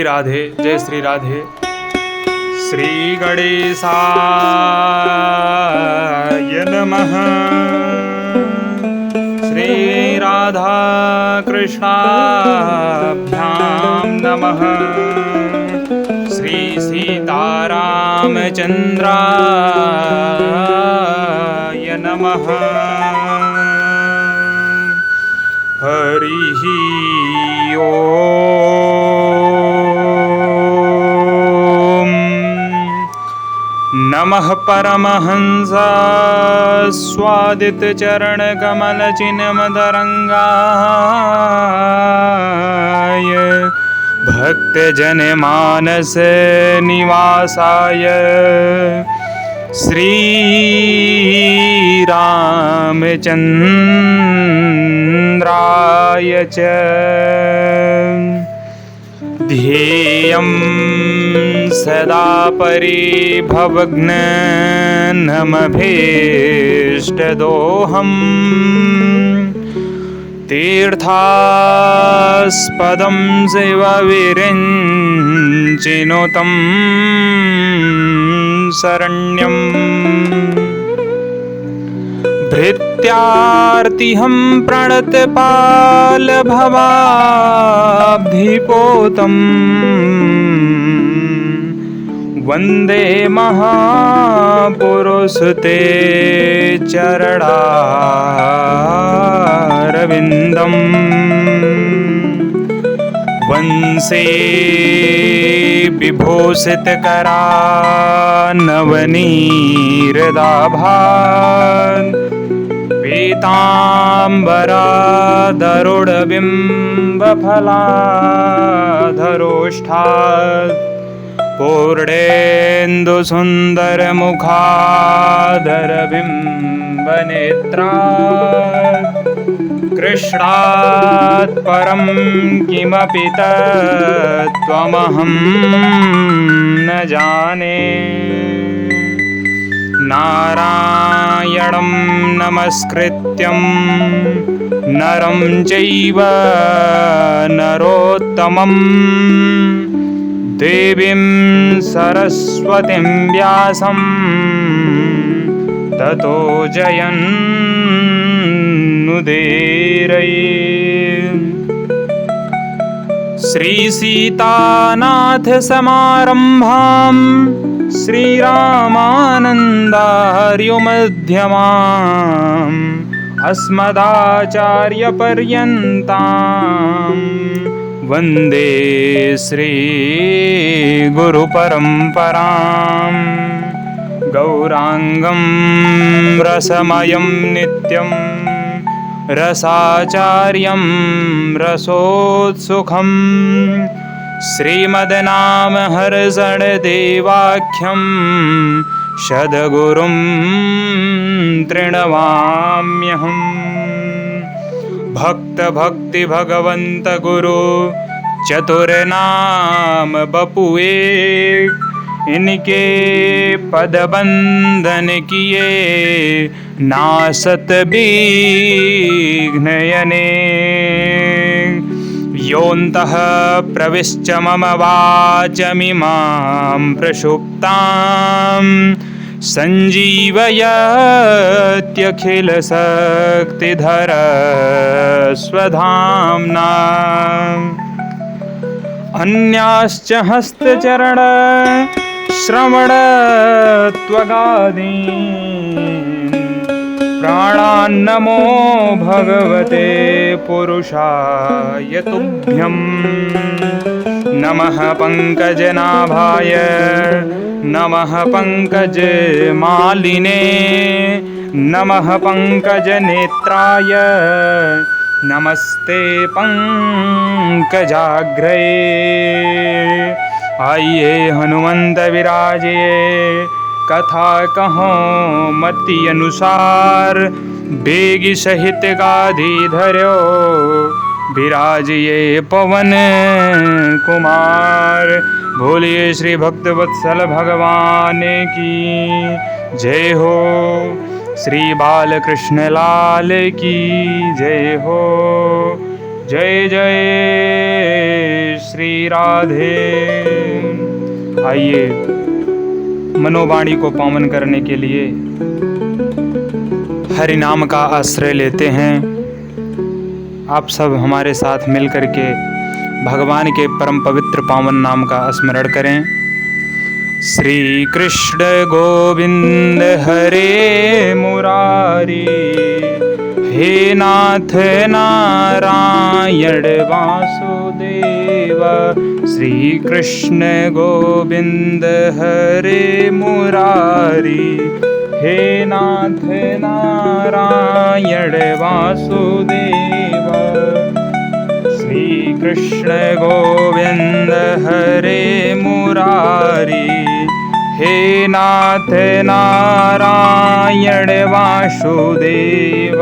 राधे, जय श्री राधे। श्री गणेशाय नमः। श्री राधा कृष्णाभ्यां नमः। श्री सीतारामचन्द्राय नमः। हरिः ओम्। नमः परमहंस स्वादित चरण कमल चिन्मदरंगाय भक्तजन मानस निवासाय श्री रामचन्द्राय च ध्येयं सदा परिभवग्नमभीष्टदोहम् तीर्थास्पदं शिवविरिञ्चिनुतं शरण्यम् भृत्यार्तिहं प्रणतपालभवाब्धिपोतम् वन्दे महापुरुषते चरणारविन्दम् वंशे विभूषितकरानवनीरदाभान् पीताम्बराधरोडबिम्बफलाधरोष्ठात् पूर्णेन्दुसुन्दरमुखाधरबिम्बनेत्रात् कृष्णात् परं किमपि तत्त्वमहं न जाने। नारायणं नमस्कृत्यं नरं चैव नरोत्तमं देवीं सरस्वतीं व्यासं ततो जयन्नुदीरये। श्रीसीतानाथसमारम्भां श्रीरामानन्दार्युमध्यमाम् अस्मदाचार्यपर्यन्तां वन्दे श्रीगुरुपरम्पराम्। गौराङ्गं रसमयं नित्यं रसाचार्यं रसोत्सुकम् श्रीमद्नामहर्षणदेवाख्यं शतगुरुं तृणवाम्यहम्। भक्त भगवंत गुरु चतुर्नाम बपुए इनके पद बंधन किए नासत विघ्नयने। योऽन्तः प्रविश्च मम वाचमिमां प्रक्षुब्धां सञ्जीवयत्यखिलशक्तिधर स्वधाम्ना। अन्याश्च हस्तचरण श्रवण त्वगादीन् प्राणान्नमो भगवते पुरुषाय तुभ्यं। नमः पंकजनाभाय नमः पंकजमालिने नमः पंकजनेत्राय नमस्ते पंकजाग्रये। आइए हनुमंत विराजिए कथा कहो मति अनुसार बेगी सहित गाधी धर्यो विराजिए पवन कुमार। बोलिए श्री भक्तवत्सल भगवान की जय हो। श्री बालकृष्ण लाल की जय हो। जय जय श्री राधे। आइए मनोवाणी को पावन करने के लिए हरि नाम का आश्रय लेते हैं। आप सब हमारे साथ मिल कर के भगवान के परम पवित्र पावन नाम का स्मरण करें। श्री कृष्ण गोविंद हरे मुरारी, हे नाथ नारायण वासुदेव। श्री कृष्ण गोविंद हरे मुरारी, हे नाथ नारायण वासुदेव। श्री कृष्ण गोविंद हरे मुरारी, हे नाथ नारायण वासुदेव।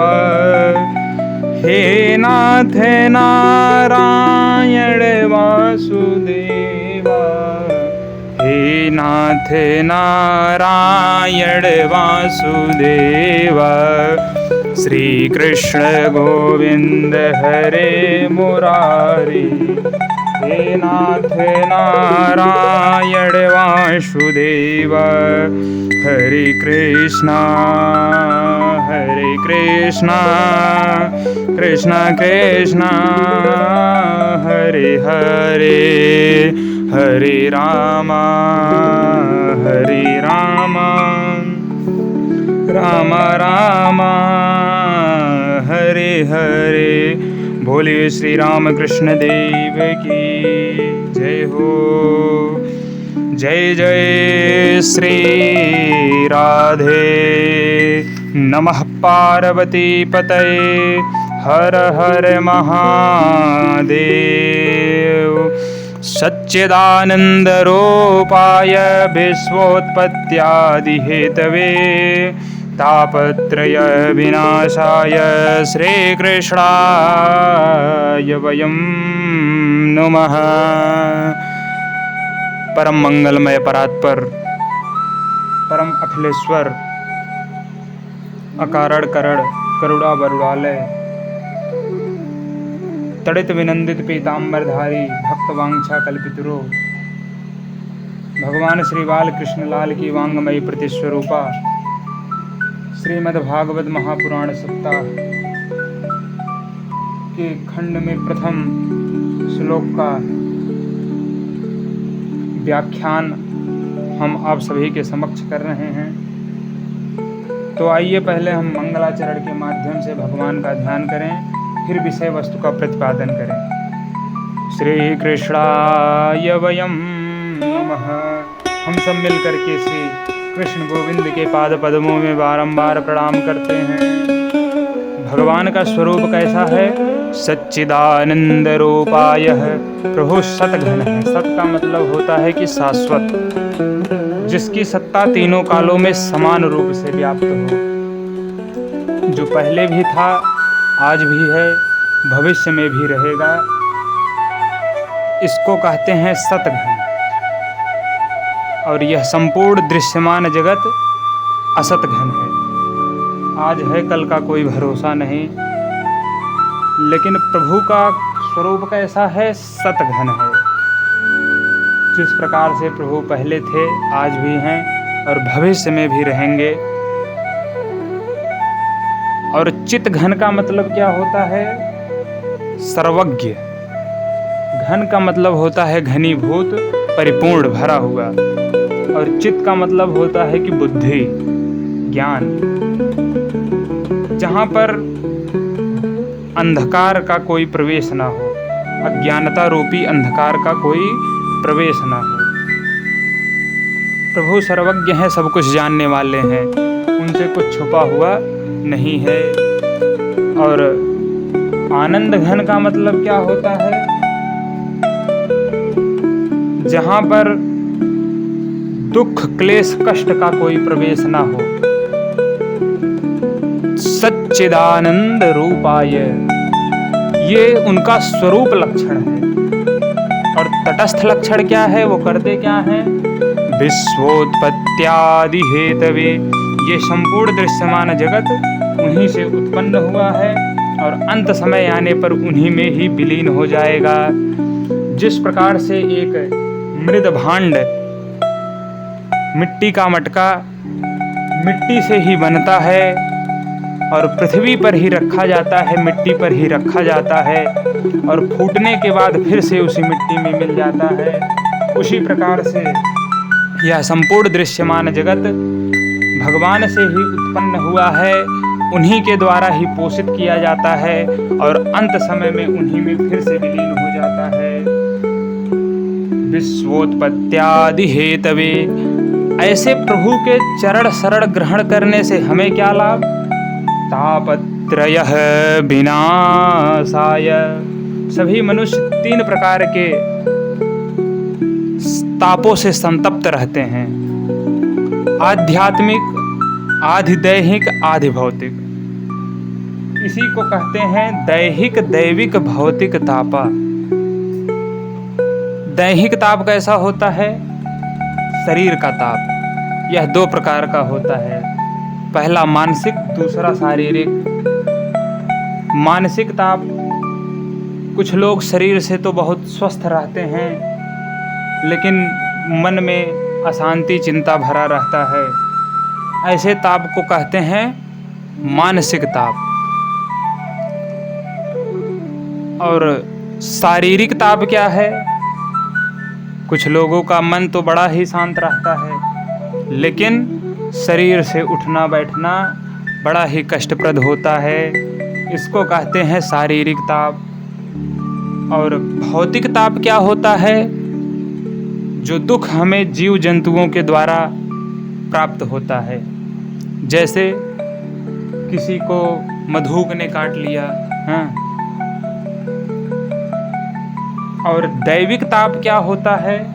हे नाथ नारायण वासुदेव, हे नाथ नारायण वासुदेव। श्री कृष्ण गोविंद हरे मुरारी, हे नाथ नारायण वासुदेव। हरे कृष्णा कृष्ण कृष्ण हरे हरे, हरे राम राम राम हरे हरे। बोलिए श्री राम कृष्ण देव की जय हो। जय जय श्री राधे। नमः पार्वती पतये, हर हर महादेव। सच्चिदानंद रूपाय विश्वोत्पत्त्यादिहेतवे, तापत्रय विनाशाय श्रीकृष्णाय वयं नमः। परम मंगलमय परात्पर परम अखिलेश्वर अकारण करण करुणा वरुणालय, तड़ित विनंदित पीताम्बरधारी भक्त वांछा कल्पितरो, भगवान श्री बाल कृष्ण लाल की वांगमयी प्रतिस्वरूपा श्रीमद्भागवत महापुराण सप्ताह के खंड में प्रथम श्लोक का व्याख्यान हम आप सभी के समक्ष कर रहे हैं। तो आइए पहले हम मंगलाचरण के माध्यम से भगवान का ध्यान करें, फिर विषय वस्तु का प्रतिपादन करें। श्री कृष्णाय वयं नमः। हम सब मिल करके श्री कृष्ण गोविंद के पाद पद्मों में बारंबार प्रणाम करते हैं। भगवान का स्वरूप कैसा है? सच्चिदानंद रूपाय है। प्रभु सतघन है। सत का मतलब होता है कि शाश्वत, जिसकी सत्ता तीनों कालों में समान रूप से व्याप्त हो, जो पहले भी था, आज भी है, भविष्य में भी रहेगा। इसको कहते हैं सतघन। और यह संपूर्ण दृश्यमान जगत असतघन है। आज है, कल का कोई भरोसा नहीं। लेकिन प्रभु का स्वरूप कैसा है? सतघन है। जिस प्रकार से प्रभु पहले थे, आज भी हैं और भविष्य में भी रहेंगे। और चित घन का मतलब क्या होता है? सर्वज्ञ। घन का मतलब होता है घनीभूत, परिपूर्ण, भरा हुआ। और चित्त का मतलब होता है कि बुद्धि, ज्ञान। जहाँ पर अंधकार का कोई प्रवेश ना हो, अज्ञानता रूपी अंधकार का कोई प्रवेश ना हो। प्रभु सर्वज्ञ हैं, सब कुछ जानने वाले हैं, उनसे कुछ छुपा हुआ नहीं है। और आनंद घन का मतलब क्या होता है? जहाँ पर दुख, क्लेश, कष्ट का कोई प्रवेश ना हो। सच्चिदानंद रूपाय, ये उनका स्वरूप लक्षण है। और तटस्थ लक्षण क्या है? वो करते क्या हैं? विश्वोत्पत्त्यादि हेतवे, ये संपूर्ण दृश्यमान जगत उन्हीं से उत्पन्न हुआ है और अंत समय आने पर उन्हीं में ही विलीन हो जाएगा। जिस प्रकार से एक मृद भांड, मिट्टी का मटका मिट्टी से ही बनता है और पृथ्वी पर ही रखा जाता है, मिट्टी पर ही रखा जाता है और फूटने के बाद फिर से उसी मिट्टी में मिल जाता है, उसी प्रकार से यह संपूर्ण दृश्यमान जगत भगवान से ही उत्पन्न हुआ है, उन्हीं के द्वारा ही पोषित किया जाता है और अंत समय में उन्हीं में फिर से विलीन हो जाता है। विश्वोत्पत्त्यादि हेतवे, ऐसे प्रभु के चरण शरण ग्रहण करने से हमें क्या लाभ? तापत्रयः विनाशाय, सभी मनुष्य 3 प्रकार के तापों से संतप्त रहते हैं, आध्यात्मिक, आधिदैहिक, आधिभौतिक। इसी को कहते हैं दैहिक, दैविक, भौतिक तापा। दैहिक ताप कैसा होता है? शरीर का ताप। यह 2 प्रकार का होता है, पहला मानसिक, दूसरा शारीरिक। मानसिक ताप, कुछ लोग शरीर से तो बहुत स्वस्थ रहते हैं लेकिन मन में अशांति, चिंता भरा रहता है, ऐसे ताप को कहते हैं मानसिक ताप। और शारीरिक ताप क्या है? कुछ लोगों का मन तो बड़ा ही शांत रहता है लेकिन शरीर से उठना बैठना बड़ा ही कष्टप्रद होता है, इसको कहते हैं शारीरिक ताप। और भौतिक ताप क्या होता है? जो दुख हमें जीव जंतुओं के द्वारा प्राप्त होता है, जैसे किसी को मधुक ने काट लिया, हाँ। और दैविक ताप क्या होता है?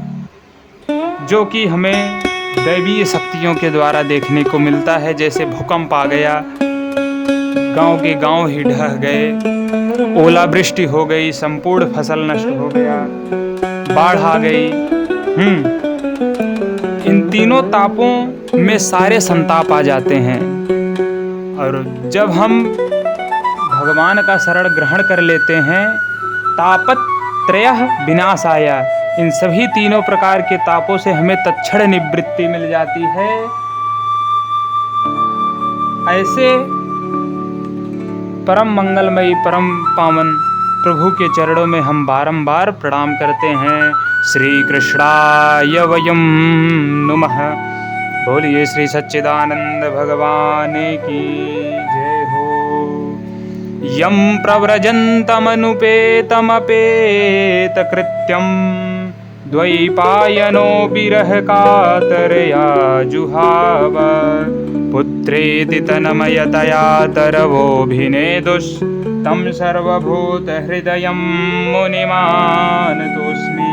जो कि हमें दैवीय शक्तियों के द्वारा देखने को मिलता है, जैसे भूकंप आ गया, गांव के गांव ही ढह गए, ओलावृष्टि हो गई, संपूर्ण फसल नष्ट हो गया, बाढ़ आ गई। इन तीनों तापों में सारे संताप आ जाते हैं। और जब हम भगवान का शरण ग्रहण कर लेते हैं, तापत्रयः विनाशाय, इन सभी तीनों प्रकार के तापों से हमें तत्क्षण निवृत्ति मिल जाती है। ऐसे परम मंगलमयी, परम पावन प्रभु के चरणों में हम बारंबार प्रणाम करते हैं। श्री कृष्णाय वयं नुमः। बोलिए श्री सच्चिदानंद भगवान की जय हो। यं प्रव्रजन्तमनुपेतमपेतकृत्यं द्वैपायनो विरह कातरया जुहाव, पुत्रेति तन्मयतया तरवोऽभिनेदुस्तं सर्वभूतहृदयं मुनिमानतोऽस्मि।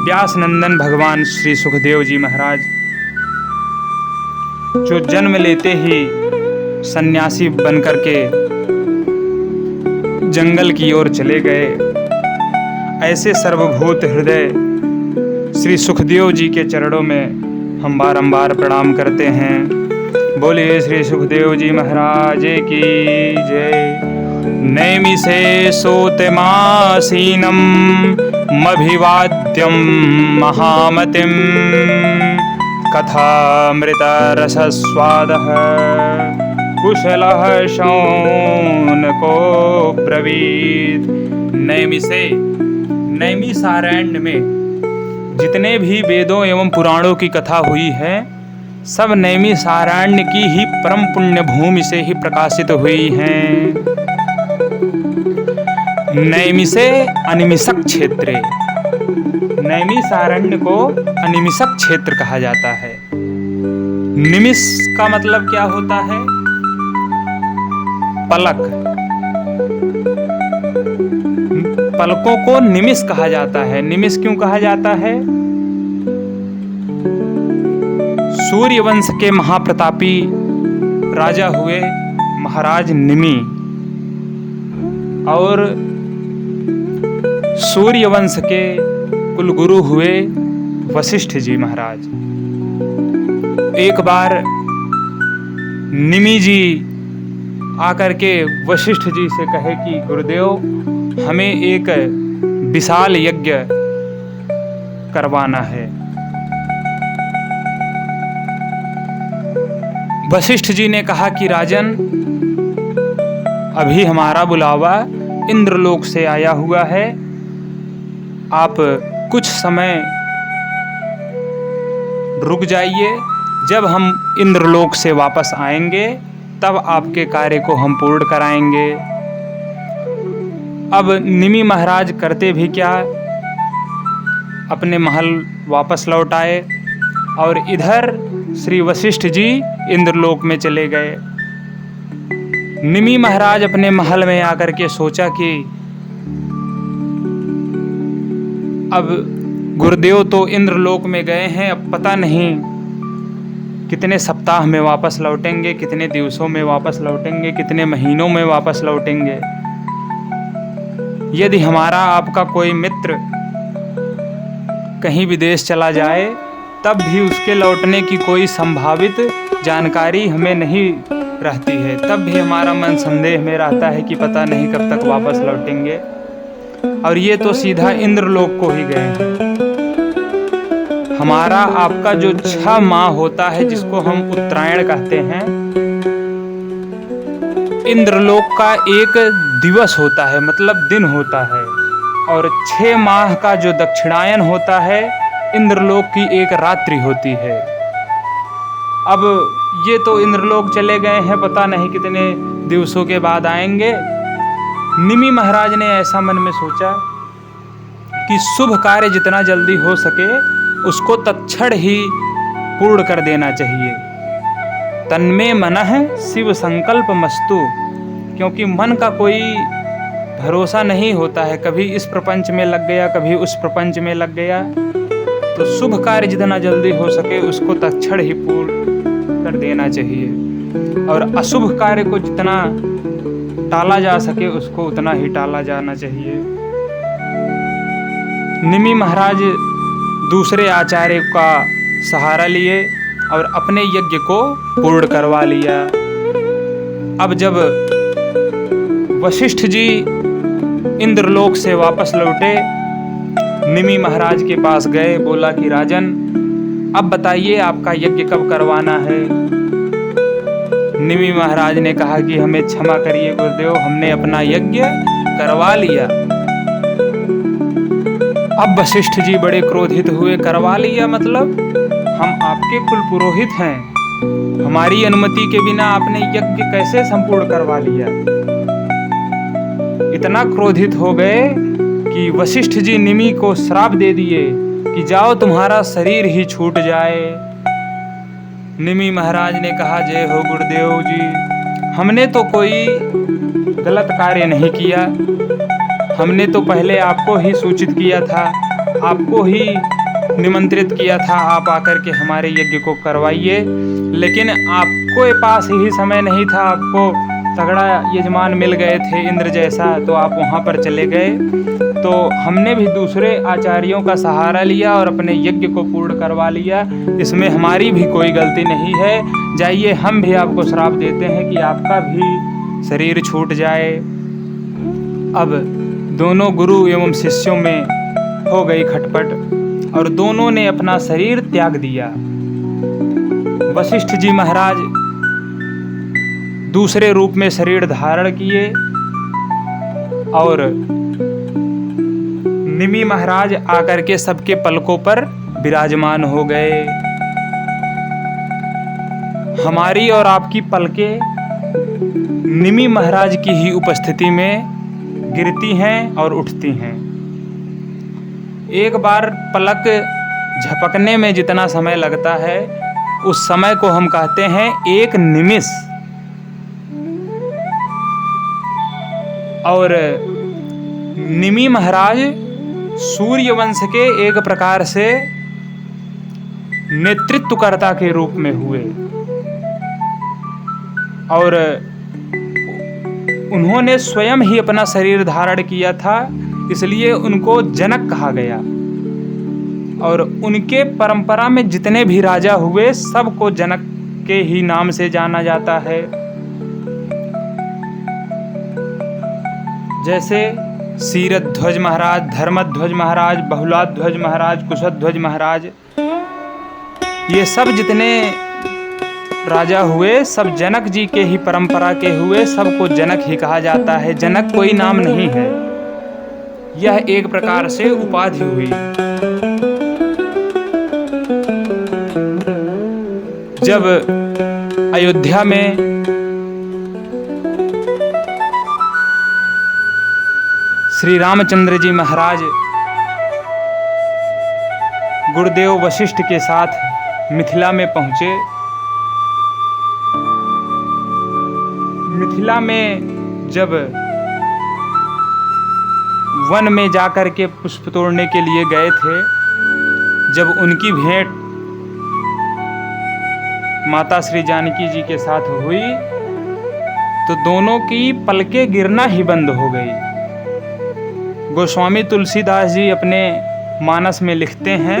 व्यास नंदन भगवान श्री सुखदेव जी महाराज, जो जन्म लेते ही सन्यासी बनकर के जंगल की ओर चले गए, ऐसे सर्वभूत हृदय श्री सुखदेव जी के चरणों में हम बारंबार प्रणाम करते हैं। बोलिए श्री सुखदेव जी महाराज की जय। नैमिषे सोतमासीनं मभिवाद्यं महामतिं, कथामृतरसस्वादः कुशलः शौनको ब्रवीत्। नैमिषे, नैमिषारण्य में जितने भी वेदों एवं पुराणों की कथा हुई है, सब नैमिषारण्य की ही परम पुण्य भूमि से ही प्रकाशित हुई हैं। नैमिषे अनिमिषक क्षेत्रे, नैमिषारण्य को अनिमिषक क्षेत्र कहा जाता है। निमिष का मतलब क्या होता है? पलक। पलकों को निमिष कहा जाता है। निमिष क्यों कहा जाता है? सूर्यवंश के महाप्रतापी राजा हुए महाराज निमि, और सूर्यवंश के कुलगुरु हुए वशिष्ठ जी महाराज। एक बार निमि जी आकर के वशिष्ठ जी से कहे कि गुरुदेव, हमें एक विशाल यज्ञ करवाना है। वशिष्ठ जी ने कहा कि राजन, अभी हमारा बुलावा इंद्रलोक से आया हुआ है, आप कुछ समय रुक जाइए। जब हम इंद्रलोक से वापस आएंगे तब आपके कार्य को हम पूर्ण कराएंगे। अब निमि महाराज करते भी क्या, अपने महल वापस लौट आए और इधर श्री वशिष्ठ जी इंद्रलोक में चले गए। निमि महाराज अपने महल में आकर के सोचा कि अब गुरुदेव तो इंद्रलोक में गए हैं, अब पता नहीं कितने सप्ताह में वापस लौटेंगे, कितने दिवसों में वापस लौटेंगे, कितने महीनों में वापस लौटेंगे। यदि हमारा आपका कोई मित्र कहीं विदेश चला जाए तब भी उसके लौटने की कोई संभावित जानकारी हमें नहीं रहती है, तब भी हमारा मन संदेह में रहता है कि पता नहीं कब तक वापस लौटेंगे। और ये तो सीधा इंद्रलोक को ही गए हैं। हमारा आपका जो 6 माह होता है, जिसको हम उत्तरायण कहते हैं, इंद्रलोक का एक दिवस होता है, मतलब दिन होता है। और 6 माह का जो दक्षिणायन होता है, इंद्रलोक की एक रात्रि होती है। अब ये तो इंद्रलोक चले गए हैं, पता नहीं कितने दिवसों के बाद आएंगे। निमि महाराज ने ऐसा मन में सोचा कि शुभ कार्य जितना जल्दी हो सके उसको तत्क्षण ही पूर्ण कर देना चाहिए। तन्मे मनः शिव संकल्प मस्तु, क्योंकि मन का कोई भरोसा नहीं होता है, कभी इस प्रपंच में लग गया, कभी उस प्रपंच में लग गया। तो शुभ कार्य जितना जल्दी हो सके उसको तत्क्षण ही पूर्ण कर देना चाहिए, और अशुभ कार्य को जितना टाला जा सके उसको उतना ही टाला जाना चाहिए। निमि महाराज दूसरे आचार्य का सहारा लिए और अपने यज्ञ को पूर्ण करवा लिया। अब जब वशिष्ठ जी इंद्रलोक से वापस लौटे, निमि महाराज के पास गए, बोला कि राजन, अब बताइए आपका यज्ञ कब करवाना है। निमि महाराज ने कहा कि हमें क्षमा करिए गुरुदेव, हमने अपना यज्ञ करवा लिया। अब वशिष्ठ जी बड़े क्रोधित हुए, करवा लिया मतलब? हम आपके कुल पुरोहित हैं, हमारी अनुमति के बिना आपने यज्ञ कैसे संपूर्ण करवा लिया? इतना क्रोधित हो गए कि वशिष्ठ जी निमि को श्राप दे दिए कि जाओ तुम्हारा शरीर ही छूट जाए। निमि महाराज ने कहा, जय हो गुरुदेव जी, हमने तो कोई गलत कार्य नहीं किया, हमने तो पहले आपको ही सूचित किया था, आपको ही निमंत्रित किया था, आप आकर के हमारे यज्ञ को करवाइए। लेकिन आपको पास ही समय नहीं था, आपको तगड़ा यजमान मिल गए थे इंद्र जैसा, तो आप वहाँ पर चले गए। तो हमने भी दूसरे आचार्यों का सहारा लिया और अपने यज्ञ को पूर्ण करवा लिया, इसमें हमारी भी कोई गलती नहीं है। जाइए, हम भी आपको श्राप देते हैं कि आपका भी शरीर छूट जाए। अब दोनों गुरु एवं शिष्यों में हो गई खटपट और दोनों ने अपना शरीर त्याग दिया। वशिष्ठ जी महाराज दूसरे रूप में शरीर धारण किए और निमि महाराज आकर के सबके पलकों पर विराजमान हो गए। हमारी और आपकी पलकें निमि महाराज की ही उपस्थिति में गिरती हैं और उठती हैं। एक बार पलक झपकने में जितना समय लगता है, उस समय को हम कहते हैं एक निमिष। और निमि महाराज सूर्यवंश के एक प्रकार से नेतृत्वकर्ता के रूप में हुए और उन्होंने स्वयं ही अपना शरीर धारण किया था, इसलिए उनको जनक कहा गया। और उनके परंपरा में जितने भी राजा हुए सबको जनक के ही नाम से जाना जाता है। जैसे सीरध्वज महाराज, धर्मध्वज महाराज, बहुलाध्वज महाराज, कुशध्वज महाराज, ये सब जितने राजा हुए सब जनक जी के ही परंपरा के हुए, सबको जनक ही कहा जाता है। जनक कोई नाम नहीं है, यह एक प्रकार से उपाधि हुई। जब अयोध्या में श्री रामचंद्र जी महाराज गुरुदेव वशिष्ठ के साथ मिथिला में पहुंचे, मिथिला में जब वन में जाकर के पुष्प तोड़ने के लिए गए थे, जब उनकी भेंट माता श्री जानकी जी के साथ हुई तो दोनों की पलकें गिरना ही बंद हो गई। गोस्वामी तुलसीदास जी अपने मानस में लिखते हैं,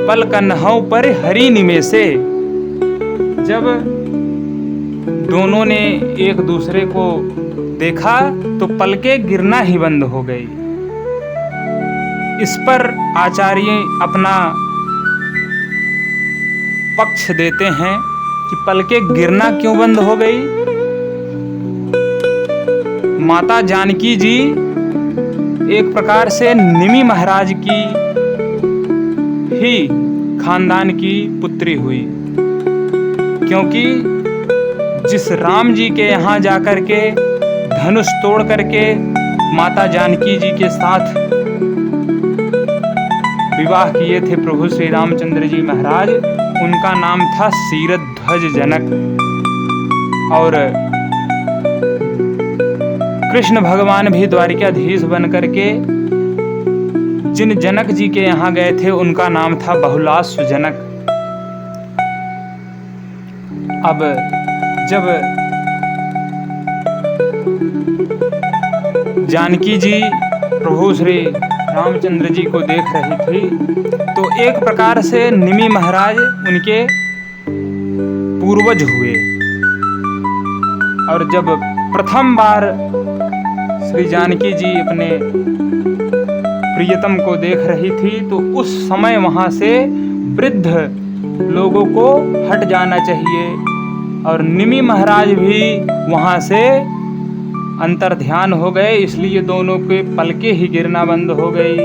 पल कन्हौ पर हरि निमेषे। जब दोनों ने एक दूसरे को देखा तो पलकें गिरना ही बंद हो गई। इस पर आचार्य अपना पक्ष देते हैं कि पलकें गिरना क्यों बंद हो गई। माता जानकी जी एक प्रकार से निमि महाराज की ही खानदान की पुत्री हुई, क्योंकि जिस राम जी के यहाँ जाकर के धनुष तोड़ करके माता जानकी जी के साथ विवाह किए थे प्रभु श्री रामचंद्र जी महाराज, उनका नाम था सीरध्वज जनक। और कृष्ण भगवान भी द्वारिकाधीश बन करके जिन जनक जी के यहाँ गए थे उनका नाम था बहुलाश्व जनक। अब जब जानकी जी प्रभु श्री रामचंद्र जी को देख रही थी तो एक प्रकार से निमि महाराज उनके पूर्वज हुए। और जब प्रथम बार श्री जानकी जी अपने प्रियतम को देख रही थी तो उस समय वहां से वृद्ध लोगों को हट जाना चाहिए, और निमि महाराज भी वहां से अंतर ध्यान हो गए, इसलिए दोनों के पलकें ही गिरना बंद हो गई।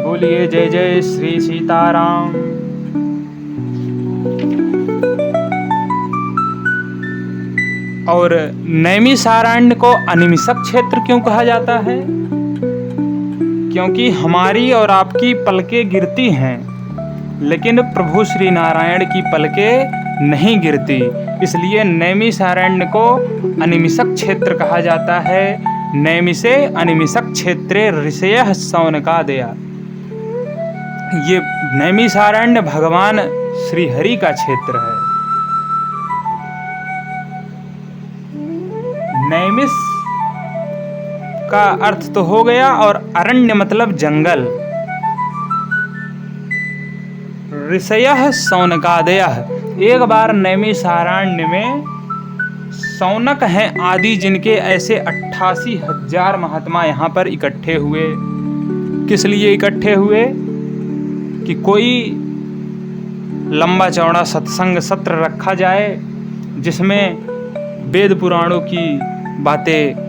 बोलिए जय जय श्री सीताराम। और नैमिषारण्य को अनिमिषक क्षेत्र क्यों कहा जाता है? क्योंकि हमारी और आपकी पलकें गिरती हैं, लेकिन प्रभु श्री नारायण की पलकें नहीं गिरती, इसलिए नैमिषारण्य को अनिमिषक क्षेत्र कहा जाता है। नैमिषे अनिमिषक क्षेत्रे ऋषयः शौनकादया। ये नैमिषारण्य भगवान श्री हरि का क्षेत्र है। नैमिष का अर्थ तो हो गया, और अरण्य मतलब जंगल। ऋषयः शौनकादयः, एक बार नैमिषारण्य में शौनक हैं आदि जिनके ऐसे 88,000 महात्मा यहाँ पर इकट्ठे हुए। किस लिए इकट्ठे हुए? कि कोई लंबा चौड़ा सत्संग सत्र रखा जाए जिसमें वेद पुराणों की बातें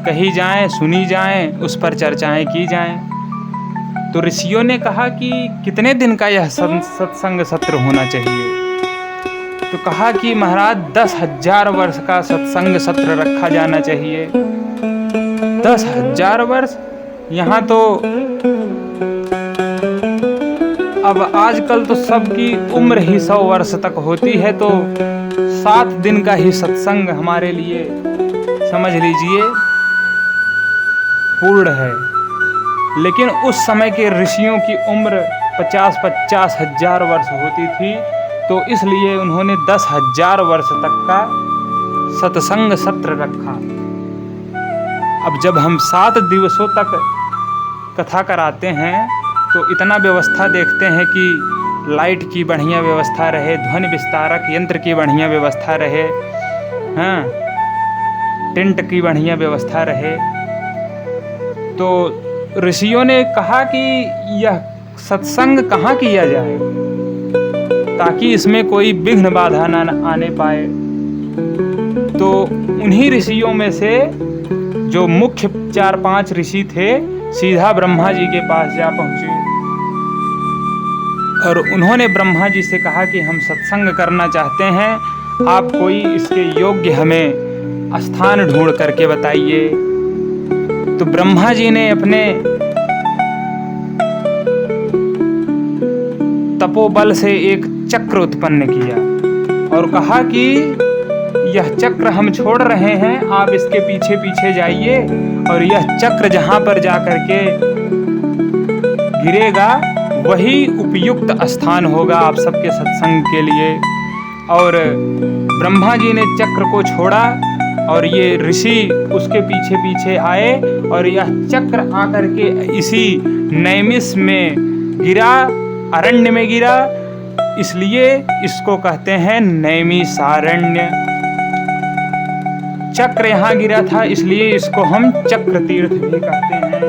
कही जाएं, सुनी जाएं, उस पर चर्चाएं की जाएं। तो ऋषियों ने कहा कि कितने दिन का यह सत्संग सत्र होना चाहिए? तो कहा कि महाराज 10,000 वर्ष का सत्संग सत्र रखा जाना चाहिए। 10,000 वर्ष? यहाँ तो अब आजकल तो सबकी उम्र ही 100 वर्ष तक होती है, तो 7 दिन का ही सत्संग हमारे लिए समझ लीजिए पूर्ण है। लेकिन उस समय के ऋषियों की उम्र 50-50 हजार वर्ष होती थी, तो इसलिए उन्होंने 10,000 वर्ष तक का सत्संग सत्र रखा। अब जब हम 7 दिवसों तक कथा कराते हैं तो इतना व्यवस्था देखते हैं कि लाइट की बढ़िया व्यवस्था रहे, ध्वनि विस्तारक यंत्र की बढ़िया व्यवस्था रहे, हाँ, टेंट की बढ़िया व्यवस्था रहे, तो ऋषियों ने कहा कि यह सत्संग कहाँ किया जाए ताकि इसमें कोई विघ्न बाधा ना आने पाए। तो उन्हीं ऋषियों में से जो मुख्य 4-5 ऋषि थे सीधा ब्रह्मा जी के पास जा पहुँचे और उन्होंने ब्रह्मा जी से कहा कि हम सत्संग करना चाहते हैं, आप कोई इसके योग्य हमें स्थान ढूंढ करके बताइए। तो ब्रह्मा जी ने अपने तपोबल से एक चक्र उत्पन्न किया और कहा कि यह चक्र हम छोड़ रहे हैं, आप इसके पीछे पीछे जाइए और यह चक्र जहां पर जाकर के गिरेगा वही उपयुक्त स्थान होगा आप सबके सत्संग के लिए। और ब्रह्मा जी ने चक्र को छोड़ा और ये ऋषि उसके पीछे पीछे आए और यह चक्र आकर के इसी नैमिष में गिरा, अरण्य में गिरा, इसलिए इसको कहते हैं नैमिषारण्य। चक्र यहाँ गिरा था इसलिए इसको हम चक्र तीर्थ भी कहते हैं।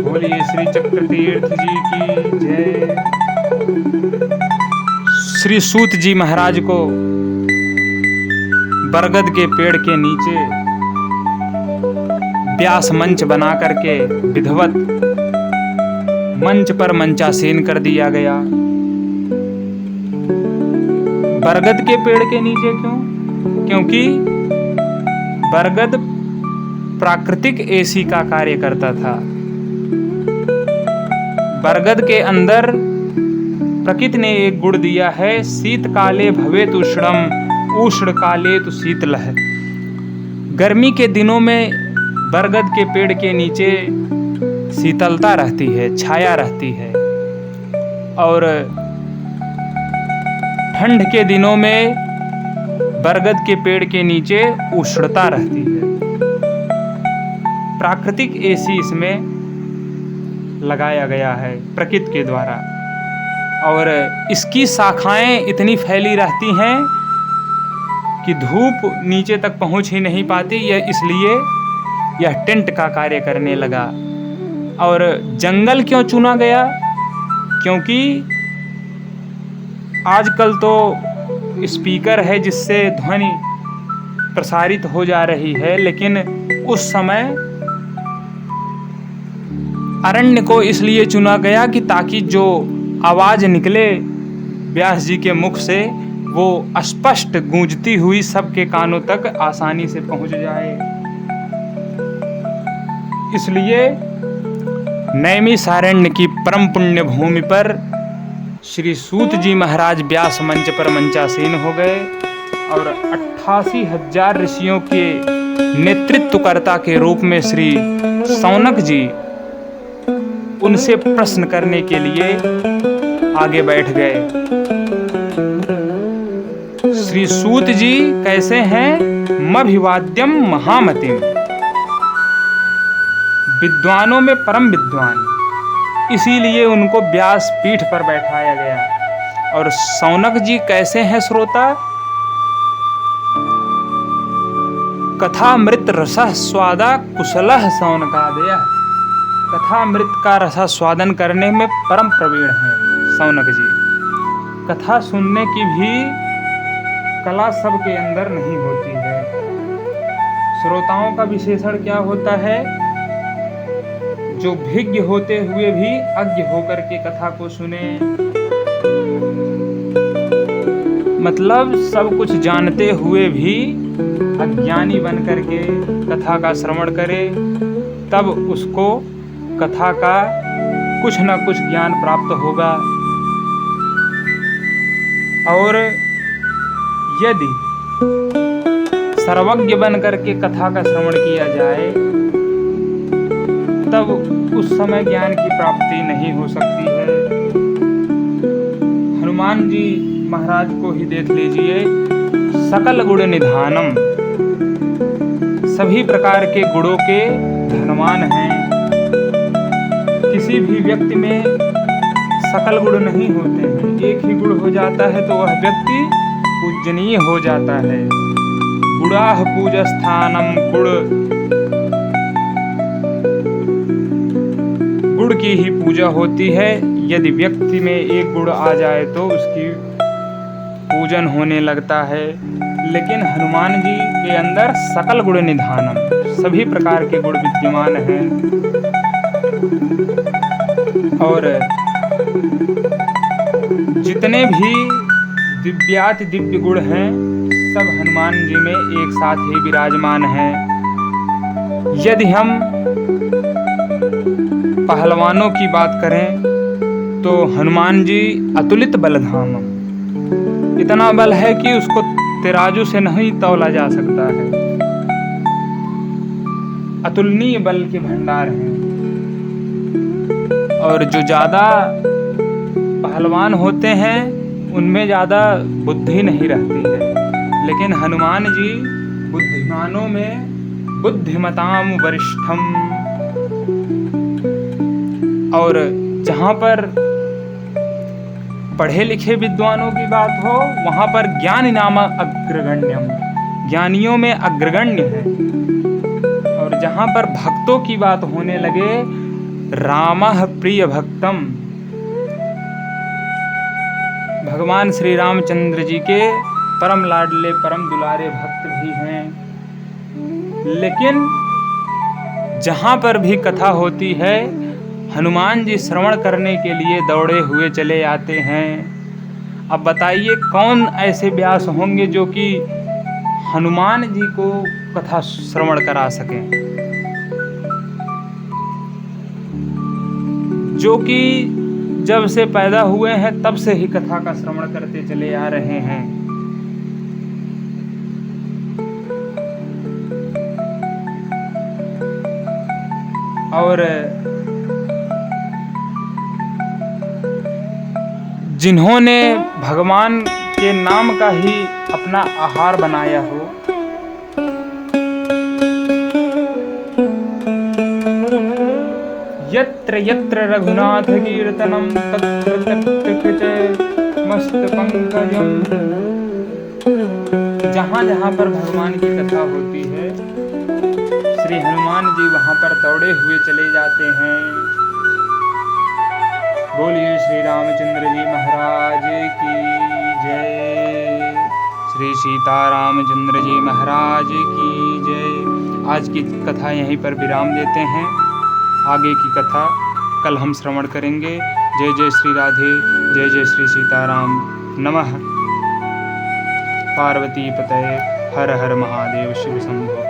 बोलिए श्री चक्र तीर्थ जी की जय। श्री सूत जी महाराज को बरगद के पेड़ के नीचे व्यास मंच बना करके विधिवत मंच पर मंचासीन कर दिया गया। बरगद के पेड़ के नीचे क्यों? क्योंकि बरगद प्राकृतिक एसी का कार्य करता था। बरगद के अंदर प्रकृति ने एक गुण दिया है, शीतकाले भवेत उष्णम उष्ण काले तु शीतलः। गर्मी के दिनों में बरगद के पेड़ के नीचे शीतलता रहती है, छाया रहती है, और ठंड के दिनों में बरगद के पेड़ के नीचे उष्णता रहती है। प्राकृतिक एसी इसमें लगाया गया है प्रकृति के द्वारा, और इसकी शाखाएं इतनी फैली रहती हैं कि धूप नीचे तक पहुंच ही नहीं पाती। यह इसलिए यह टेंट का कार्य करने लगा। और जंगल क्यों चुना गया? क्योंकि आजकल तो स्पीकर है जिससे ध्वनि प्रसारित हो जा रही है, लेकिन उस समय अरण्य को इसलिए चुना गया कि ताकि जो आवाज निकले व्यास जी के मुख से वो स्पष्ट गूंजती हुई सबके कानों तक आसानी से पहुंच जाए। इसलिए नैमिषारण्य की परम पुण्य भूमि पर श्री सूत जी महाराज व्यास मंच पर मंचासीन हो गए और 88,000 ऋषियों के नेतृत्वकर्ता के रूप में श्री सौनक जी उनसे प्रश्न करने के लिए आगे बैठ गए। श्री सूत जी कैसे हैं? मभिवाद्यम महामतिम, विद्वानों में परम विद्वान, इसीलिए उनको व्यास पीठ पर बैठाया गया। और सौनक जी कैसे हैं श्रोता? कथामृत रसः स्वादा कुशलः सौनकादय, कथामृत का रसा स्वादन करने में परम प्रवीण हैं सौनक जी। कथा सुनने की भी कला सबके अंदर नहीं होती है। श्रोताओं का विशेषण क्या होता है? जो भिज्ञ होते हुए भी अज्ञ होकर के कथा को सुने, मतलब सब कुछ जानते हुए भी अज्ञानी बन करके कथा का श्रवण करे, तब उसको कथा का कुछ न कुछ ज्ञान प्राप्त होगा। और यदि सर्वज्ञ बन करके कथा का श्रवण किया जाए तब उस समय ज्ञान की प्राप्ति नहीं हो सकती है। हनुमान जी महाराज को ही देख लीजिए, सकल गुण निधानम, सभी प्रकार के गुणों के धनवान हैं। किसी भी व्यक्ति में सकल गुण नहीं होते हैं, एक ही गुण हो जाता है तो वह व्यक्ति पूजनीय हो जाता है। गुणाः पूजस्थानम गुण गुण की ही पूजा होती है। यदि व्यक्ति में एक गुण आ जाए तो उसकी पूजन होने लगता है। लेकिन हनुमान जी के अंदर सकल गुण निधानम, सभी प्रकार के गुण विद्यमान हैं। और जितने भी दिव्याति दिव्य गुण हैं सब हनुमान जी में एक साथ ही विराजमान हैं। यदि हम पहलवानों की बात करें तो हनुमान जी अतुलित बलधाम, इतना बल है कि उसको तराजू से नहीं तौला जा सकता है। अतुलनीय बल के भंडार हैं। और जो ज्यादा पहलवान होते हैं उनमें ज्यादा बुद्धि नहीं रहती है, लेकिन हनुमान जी बुद्धिमानों में बुद्धिमताम वरिष्ठम। और जहां पर पढ़े लिखे विद्वानों की बात हो वहां पर ज्ञान नाम अग्रगण्यम, ज्ञानियों में अग्रगण्य है। और जहां पर भक्तों की बात होने लगे, रामः प्रिय भक्तम, भगवान श्री रामचंद्र जी के परम लाडले परम दुलारे भक्त भी हैं। लेकिन जहां पर भी कथा होती है हनुमान जी श्रवण करने के लिए दौड़े हुए चले आते हैं। अब बताइए कौन ऐसे व्यास होंगे जो कि हनुमान जी को कथा श्रवण करा सकें, जो कि जब से पैदा हुए हैं तब से ही कथा का श्रवण करते चले आ रहे हैं। और जिन्होंने भगवान के नाम का ही अपना आहार बनाया हो, यत्र यत्र रघुनाथ कीर्तनम तत्र तत्र मस्त पंकजम। जहाँ जहाँ पर भगवान की कथा होती है श्री हनुमान जी वहाँ पर दौड़े हुए चले जाते हैं। बोलिए श्री रामचंद्र जी महाराज की जय, श्री सीतारामचंद्र जी महाराज की जय। आज की कथा यहीं पर विराम देते हैं। आगे की कथा कल हम श्रवण करेंगे। जय जय श्री राधे, जय जय श्री सीताराम। नमः पार्वती पतये, हर हर महादेव, शिव शंभो।